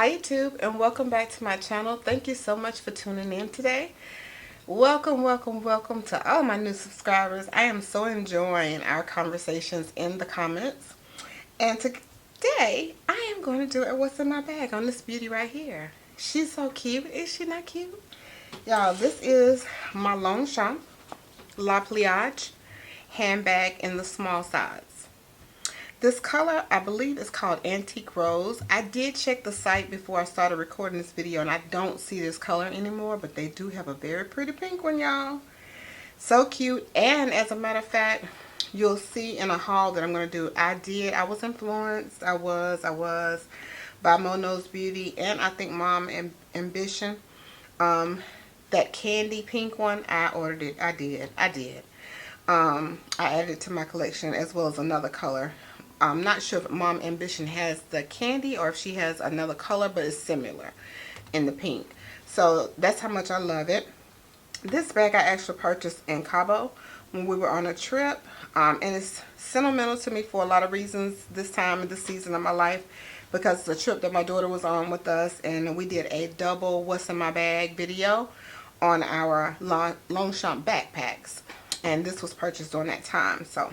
Hi YouTube, and welcome back to my channel. Thank you so much for tuning in today. Welcome to all my new subscribers. I am so enjoying our conversations in the comments. And today, I am going to do a what's in my bag on this beauty right here. She's so cute. Is she not cute? Y'all, this is my Longchamp Le Pliage handbag in the small size. This color, I believe, is called Antique Rose. I did check the site before I started recording this video, and I don't see this color anymore, but they do have a very pretty pink one, y'all. So cute. And as a matter of fact, you'll see in a haul that I'm going to do, I was influenced, I was by Mono's Beauty, and I think Mom Ambition. That candy pink one, I ordered it. I did. I added it to my collection as well as another color. I'm not sure if Mom Ambition has the candy or if she has another color, but it's similar in the pink. So that's how much I love it. This bag I actually purchased in Cabo when we were on a trip. And it's sentimental to me for a lot of reasons this time of the season of my life. Because it's a trip that my daughter was on with us, and we did a double what's in my bag video on our Longchamp backpacks. And this was purchased during that time. So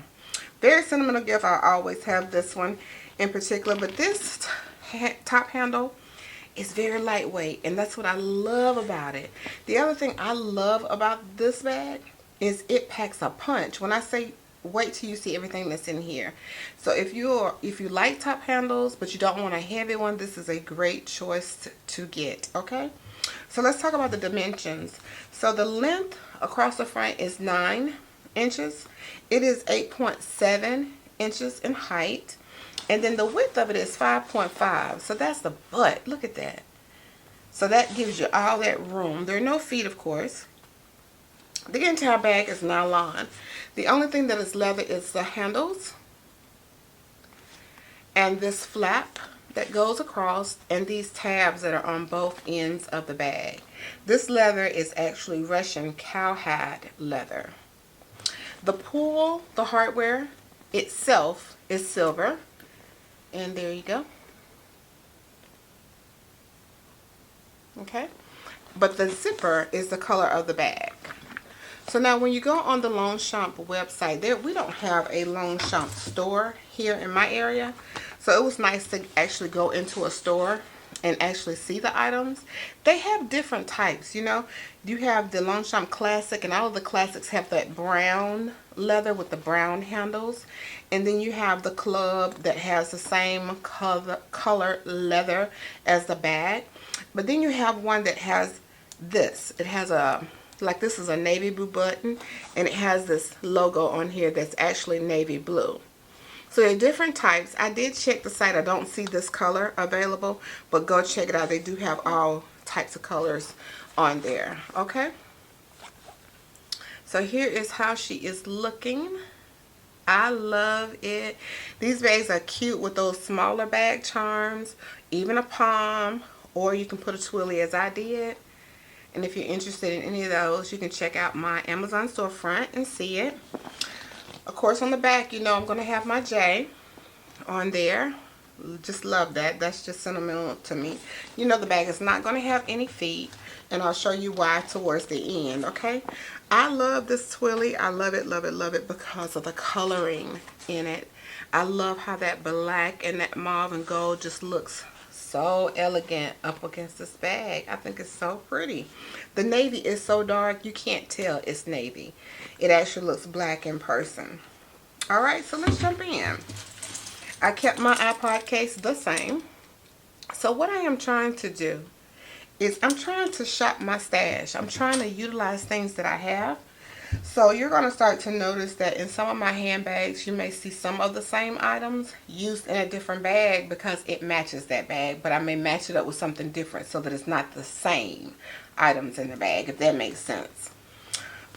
very sentimental gift. I always have this one in particular, but this top handle is very lightweight, and that's what I love about it. The other thing I love about this bag is it packs a punch. When I say wait till you see everything that's in here. So if you like top handles but you don't want a heavy one, this is a great choice to get. Okay, so let's talk about the dimensions. So the length across the front is 9 inches. It is 8.7 inches in height, and then the width of it is 5.5. So that's the butt. Look at that. So that gives you all that room. There are no feet, of course. The entire bag is nylon. The only thing that is leather is the handles and this flap that goes across, and these tabs that are on both ends of the bag. This leather is actually Russian cowhide leather. The pull, the hardware itself is silver, and there you go. Okay, but the zipper is the color of the bag. So now when you go on the Longchamp website, we don't have a Longchamp store here in my area. So it was nice to actually go into a store and actually see the items. They have different types, you know. You have the Longchamp Classic, and all of the classics have that brown leather with the brown handles. And then you have the Club that has the same color leather as the bag. But then you have one that has this. It has a, like, this is a navy blue button, and it has this logo on here that's actually navy blue. So there are different types. I did check the site. I don't see this color available, but go check it out. They do have all types of colors on there. Okay, so here is how she is looking. I love it. These bags are cute with those smaller bag charms, even a palm, or you can put a twilly as I did. And if you're interested in any of those, you can check out my Amazon storefront and see it. Of course, on the back, you know, I'm going to have my J on there. Just love that. That's just sentimental to me. You know, the bag is not going to have any feet, and I'll show you why towards the end, okay? I love this twilly. I love it because of the coloring in it. I love how that black and that mauve and gold just looks so elegant up against this bag. I think it's so pretty. The navy is so dark you can't tell it's navy. It actually looks black in person. Alright, so let's jump in. I kept my iPod case the same. So what I am trying to do is I'm trying to shop my stash. I'm trying to utilize things that I have. So you're going to start to notice that in some of my handbags, you may see some of the same items used in a different bag because it matches that bag. But I may match it up with something different so that it's not the same items in the bag, if that makes sense.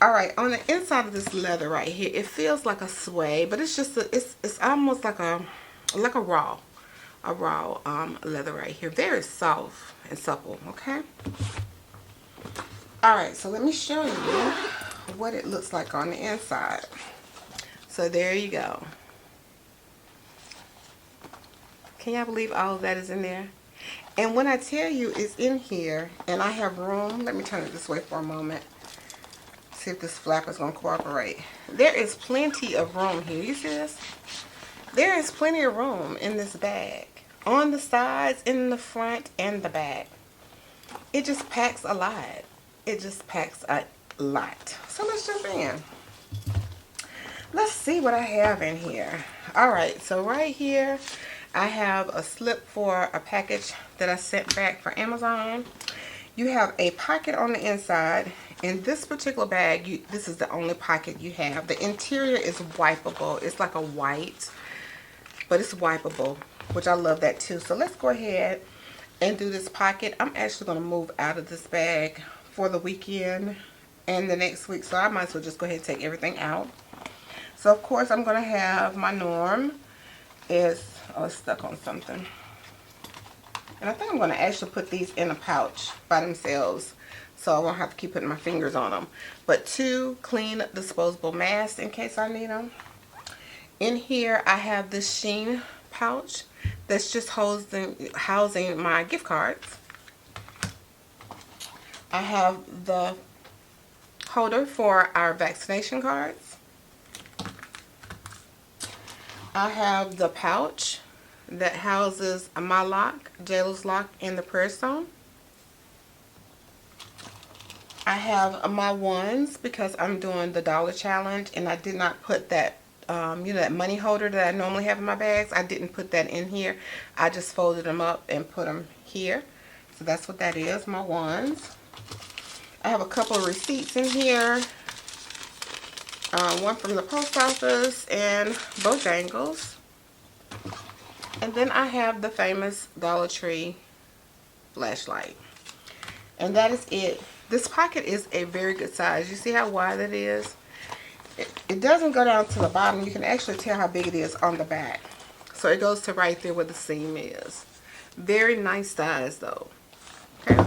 Alright, on the inside of this leather right here, it feels like a suede, but it's just, it's almost like a raw leather right here. Very soft and supple, okay? Alright, so let me show you what it looks like on the inside. So there you go. Can y'all believe all of that is in there? And when I tell you it's in here and I have room, let me turn it this way for a moment. See if this flap is going to cooperate. There is plenty of room here. You see this? There is plenty of room in this bag. On the sides, in the front, and the back. It just packs a lot. It just packs a lot. So let's jump in. Let's see what I have in here. Alright, so right here I have a slip for a package that I sent back for Amazon. You have a pocket on the inside. In this particular bag, this is the only pocket you have. The interior is wipeable. It's like a white, but it's wipeable, which I love that too. So let's go ahead and do this pocket. I'm actually going to move out of this bag for the weekend and the next week, so I might as well just go ahead and take everything out. So of course I'm going to have my norm. It's stuck on something. And I think I'm going to actually put these in a pouch by themselves, so I won't have to keep putting my fingers on them. But 2 clean disposable masks in case I need them. In here I have this Sheen pouch that's just housing my gift cards. I have the holder for our vaccination cards. I have the pouch that houses my lock, JLo's lock, and the prayer stone. I have my ones because I'm doing the dollar challenge and I did not put that, you know, that money holder that I normally have in my bags. I didn't put that in here. I just folded them up and put them here. So that's what that is, my ones. I have a couple of receipts in here. One from the post office and Bojangles. And then I have the famous Dollar Tree flashlight. And that is it. This pocket is a very good size. You see how wide it is? It doesn't go down to the bottom. You can actually tell how big it is on the back. So it goes to right there where the seam is. Very nice size though. Okay.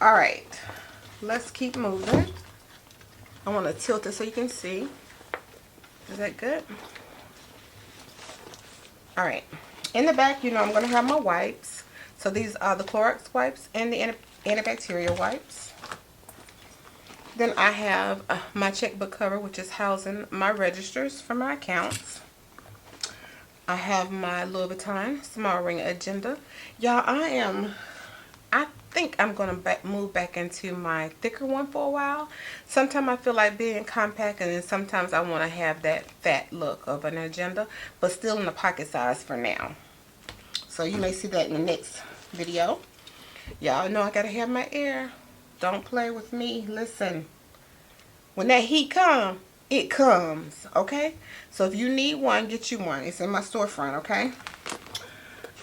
Alright. Let's keep moving. I want to tilt it so you can see. Is that good? Alright. In the back, you know, I'm going to have my wipes. So these are the Clorox wipes and the antibacterial wipes. Then I have my checkbook cover, which is housing my registers for my accounts. I have my Louis Vuitton small ring agenda. Y'all, I think I'm going to move back into my thicker one for a while. Sometimes I feel like being compact, and then sometimes I want to have that fat look of an agenda, but still in the pocket size for now. So you may see that in the next video. Y'all know I got to have my air. Don't play with me. Listen, when that heat comes, it comes, okay? So if you need one, get you one. It's in my storefront, okay?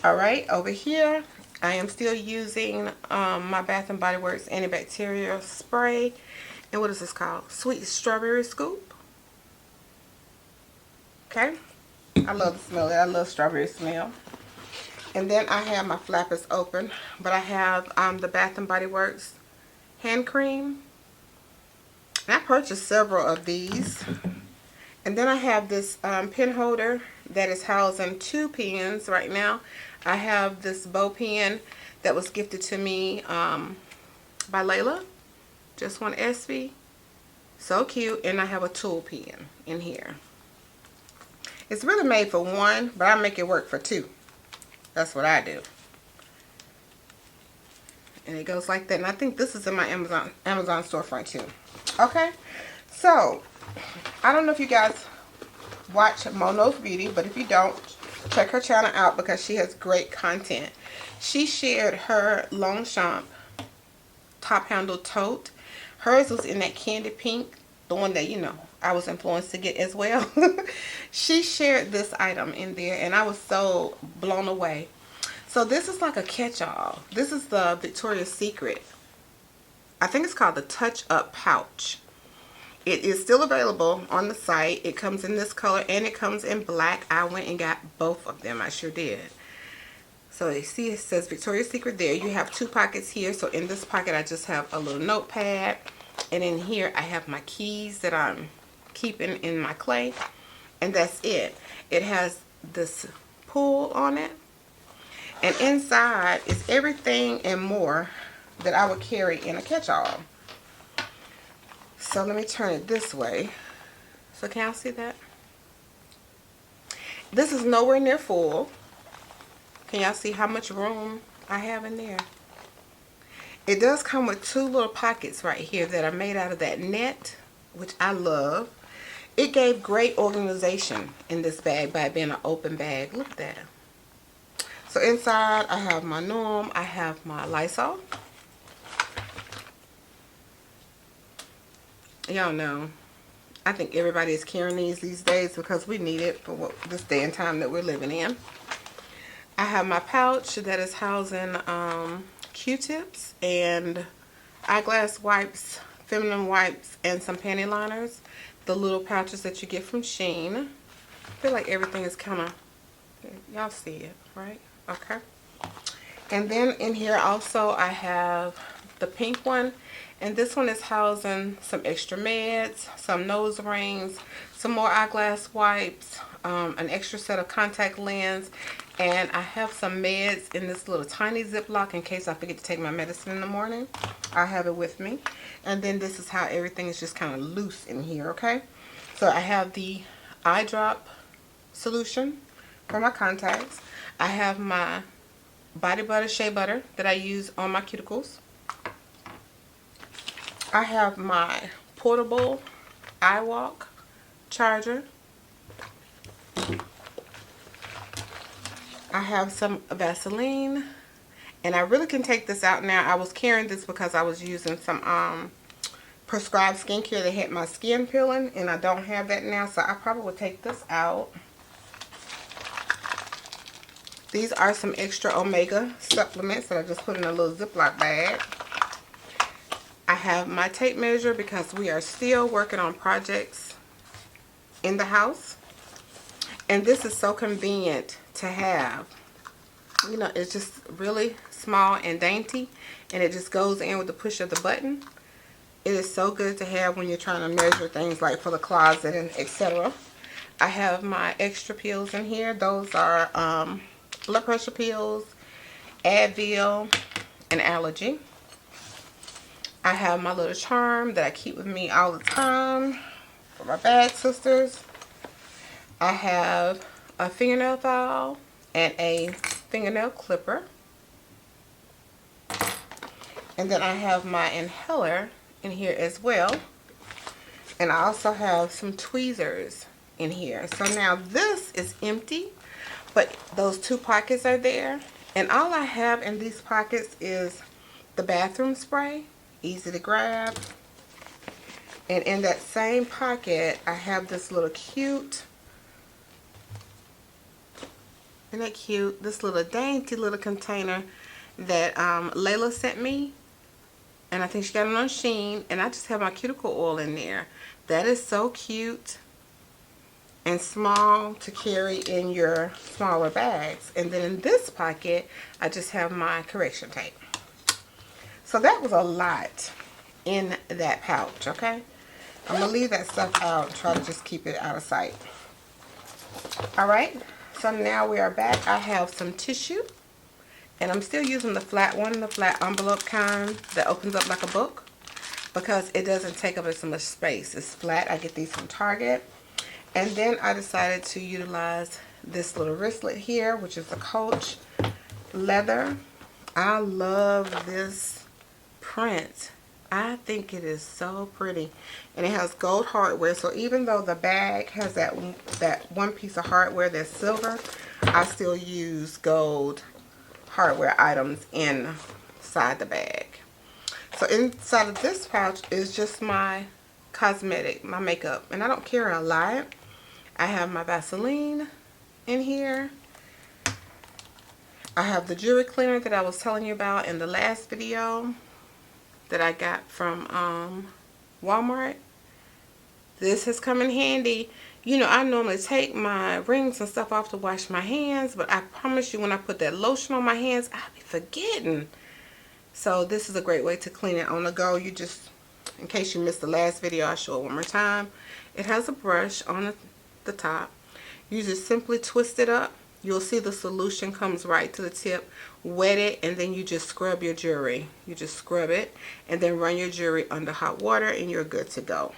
Alright, over here, I am still using my Bath & Body Works antibacterial spray. And what is this called? Sweet Strawberry Scoop. Okay? I love the smell of that. I love strawberry smell. And then I have my flappers open. But I have the Bath & Body Works hand cream. And I purchased several of these. And then I have this pen holder that is housing 2 pens right now. I have this bow pen that was gifted to me by Layla. Just one SV. So cute. And I have a tool pen in here. It's really made for 1, but I make it work for 2. That's what I do. And it goes like that. And I think this is in my Amazon storefront too. Okay. So, I don't know if you guys watch Mono's Beauty, but if you don't, check her channel out because she has great content. She shared her Longchamp top handle tote. Hers was in that candy pink, the one that, you know, I was influenced to get as well. She shared this item in there and I was so blown away. So this is like a catch-all. This is the Victoria's Secret. I think it's called the Touch Up Pouch. It is still available on the site. It comes in this color and it comes in black. I went and got both of them. I sure did. So you see it says Victoria's Secret there. You have 2 pockets here. So in this pocket I just have a little notepad. And in here I have my keys that I'm keeping in my clay. And that's it. It has this pull on it. And inside is everything and more that I would carry in a catch-all. So let me turn it this way. So can y'all see that? This is nowhere near full. Can y'all see how much room I have in there? It does come with two little pockets right here that are made out of that net, which I love. It gave great organization in this bag by being an open bag. Look at that. So inside I have my Norm, I have my Lysol. Y'all know, I think everybody is carrying these days because we need it for this day and time that we're living in. I have my pouch that is housing Q-tips and eyeglass wipes, feminine wipes, and some panty liners. The little pouches that you get from Shein. I feel like everything is kind of, y'all see it, right? Okay. And then in here also I have the pink one. And this one is housing some extra meds, some nose rings, some more eyeglass wipes, an extra set of contact lens, and I have some meds in this little tiny Ziploc in case I forget to take my medicine in the morning. I have it with me. And then this is how everything is just kind of loose in here, okay? So I have the eye drop solution for my contacts. I have my body butter, shea butter that I use on my cuticles. I have my portable eye walk charger. I have some Vaseline, and I really can take this out now. I was carrying this because I was using some prescribed skincare that had my skin peeling, and I don't have that now, so I probably will take this out. These are some extra omega supplements that I just put in a little Ziploc bag. I have my tape measure because we are still working on projects in the house. And this is so convenient to have. You know, it's just really small and dainty. And it just goes in with the push of the button. It is so good to have when you're trying to measure things like for the closet and etc. I have my extra pills in here. Those are blood pressure pills, Advil, and allergy. I have my little charm that I keep with me all the time for my bad sisters. I have a fingernail file and a fingernail clipper. And then I have my inhaler in here as well. And I also have some tweezers in here. So now this is empty, but those two pockets are there. And all I have in these pockets is the bathroom spray. Easy to grab. And in that same pocket I have this little cute, isn't that cute, this little dainty little container that Layla sent me, and I think she got it on Shein, and I just have my cuticle oil in there. That is so cute and small to carry in your smaller bags. And then in this pocket I just have my correction tape. So that was a lot in that pouch, okay? I'm going to leave that stuff out and try to just keep it out of sight. Alright, so now we are back. I have some tissue, and I'm still using the flat one, the flat envelope kind that opens up like a book, because it doesn't take up as much space. It's flat. I get these from Target. And then I decided to utilize this little wristlet here, which is a Coach leather. I love this print. I think it is so pretty, and it has gold hardware. So even though the bag has that one piece of hardware that's silver, I still use gold hardware items inside the bag. So inside of this pouch is just my cosmetic, my makeup, and I don't carry a lot. I have my Vaseline in here. I have the jewelry cleaner that I was telling you about in the last video that I got from Walmart. This has come in handy. You know, I normally take my rings and stuff off to wash my hands, but I promise you when I put that lotion on my hands, I'll be forgetting. So this is a great way to clean it on the go. You just, in case you missed the last video, I'll show it one more time. It has a brush on the top. You just simply twist it up. you'll see the solution comes right to the tip. Wet it, and then you just scrub your jewelry. You just scrub it, and then run your jewelry under hot water, and you're good to go.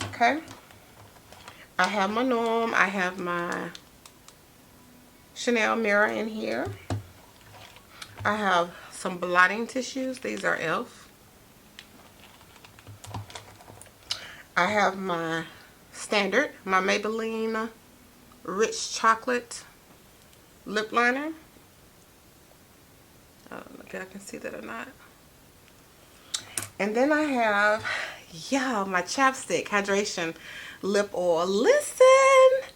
Okay. I have my Norm. I have my Chanel mirror in here. I have some blotting tissues. These are e.l.f. I have my standard, my Maybelline Rich Chocolate lip liner. I don't know if I can see that or not. And then I have, my chapstick hydration lip oil. Listen,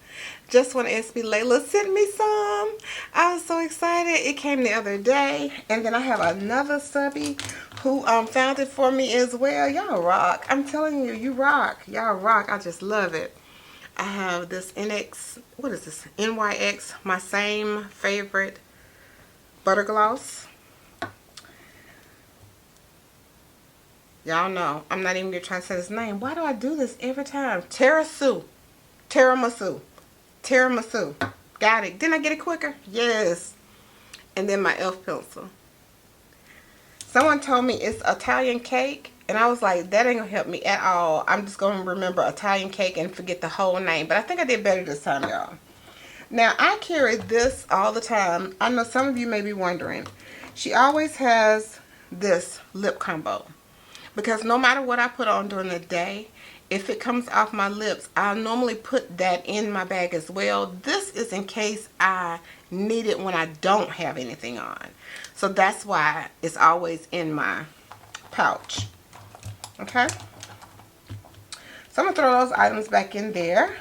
just when SB Layla sent me some, I was so excited. It came the other day. And then I have another subby who found it for me as well. Y'all rock. I'm telling you, you rock. Y'all rock. I just love it. I have this NYX, my same favorite butter gloss. Y'all know, I'm not even trying to say his name. Why do I do this every time? Tiramisu. Got it. Didn't I get it quicker? Yes. And then my e.l.f. pencil. Someone told me it's Italian cake, and I was like, that ain't gonna help me at all. I'm just gonna remember Italian cake and forget the whole name. But I think I did better this time, y'all. Now, I carry this all the time. I know some of you may be wondering. She always has this lip combo. Because no matter what I put on during the day, if it comes off my lips, I'll normally put that in my bag as well. This is in case I need it when I don't have anything on. So that's why it's always in my pouch. Okay? So I'm going to throw those items back in there.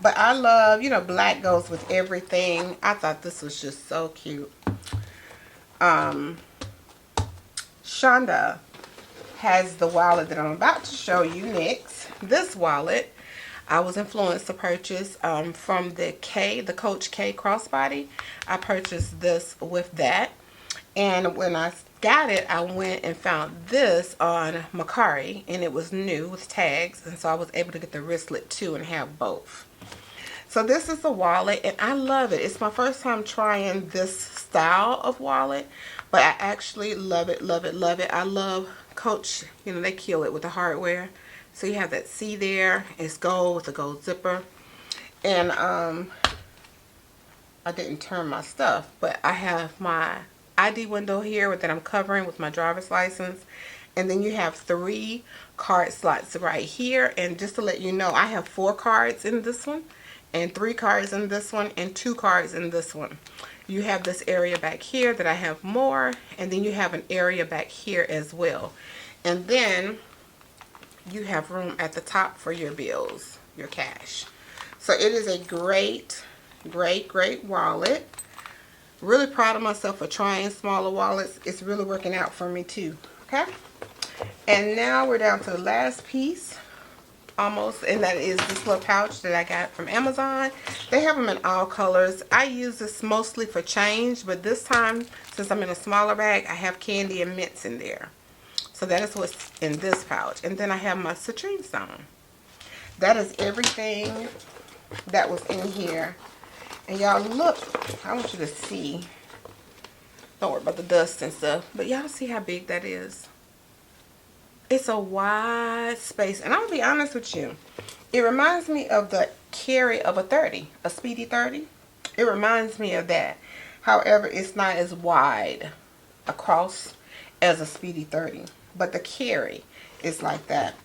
But I love, black goes with everything. I thought this was just so cute. Shonda has the wallet that I'm about to show you next. This wallet, I was influenced to purchase from the Coach K crossbody. I purchased this with that. And when I got it, I went and found this on Mercari, and it was new with tags. And so I was able to get the wristlet too and have both. So this is a wallet, and I love it. It's my first time trying this style of wallet, but I actually love it, love it, love it. I love Coach, they kill it with the hardware. So you have that C there. It's gold with a gold zipper. And I didn't turn my stuff, but I have my ID window here that I'm covering with my driver's license. And then you have 3 card slots right here. And just to let you know, I have 4 cards in this one, and 3 cards in this one, and 2 cards in this one. You have this area back here that I have more, and then you have an area back here as well. And then you have room at the top for your bills, your cash. So it is a great, great, great wallet. Really proud of myself for trying smaller wallets. It's really working out for me too. Okay? And now we're down to the last piece. Almost, and that is this little pouch that I got from Amazon. They have them in all colors. I use this mostly for change, but this time, since I'm in a smaller bag, I have candy and mints in there. So that is what's in this pouch. And then I have my citrine stone. That is everything that was in here. And y'all look, I want you to see. Don't worry about the dust and stuff, but y'all see how big that is. It's a wide space, and I'll be honest with you, it reminds me of the carry of a 30, a Speedy 30. It reminds me of that. However, it's not as wide across as a Speedy 30, but the carry is like that.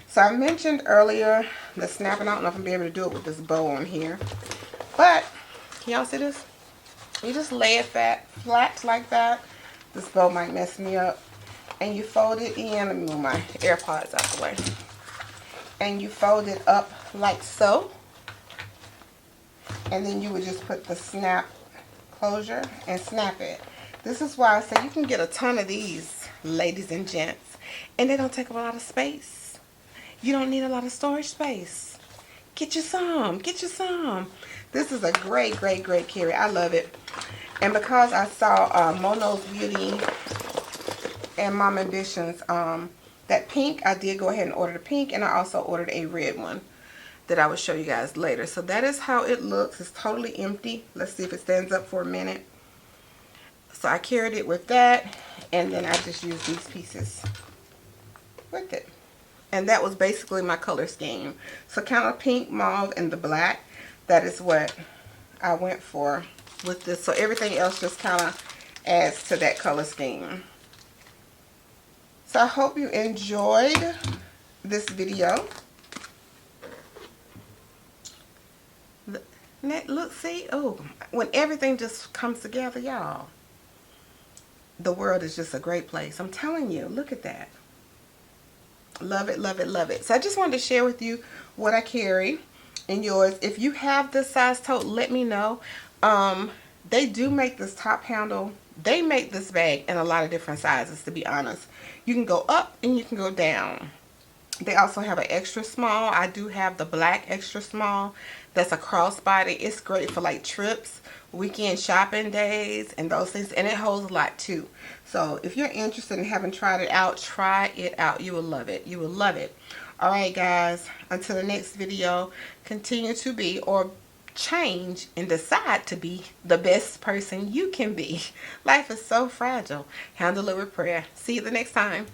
So I mentioned earlier the snapping. I don't know if I'm going to be able to do it with this bow on here, but can y'all see this? You just lay it flat like that. This bow might mess me up. And you fold it in. Let me move my AirPods out the way. And you fold it up like so. And then you would just put the snap closure and snap it. This is why I say you can get a ton of these, ladies and gents. And they don't take up a lot of space. You don't need a lot of storage space. Get you some. Get you some. This is a great, great, great carry. I love it. And because I saw Mono's Beauty and Mom Ambitions, that pink, I did go ahead and order the pink, and I also ordered a red one. that I will show you guys later. So that is how it looks. It's totally empty. Let's see if it stands up for a minute. So I carried it with that, and then I just used these pieces with it. And that was basically my color scheme. So kind of pink, mauve, and the black. That is what I went for with this. So everything else just kind of adds to that color scheme. So I hope you enjoyed this video. Look, see, oh, when everything just comes together, y'all, the world is just a great place. I'm telling you, look at that. Love it, love it, love it. So I just wanted to share with you what I carry in yours. If you have this size tote, let me know. They do make this top handle. They make this bag in a lot of different sizes, to be honest. You can go up and you can go down. They also have an extra small. I do have the black extra small. That's a crossbody. It's great for like trips, weekend shopping days, and those things. And it holds a lot too. So if you're interested in having tried it out, try it out. You will love it. You will love it. All right, guys. Until the next video, continue to be, or change and decide to be, the best person you can be. Life is so fragile. Handle it with prayer. See you the next time.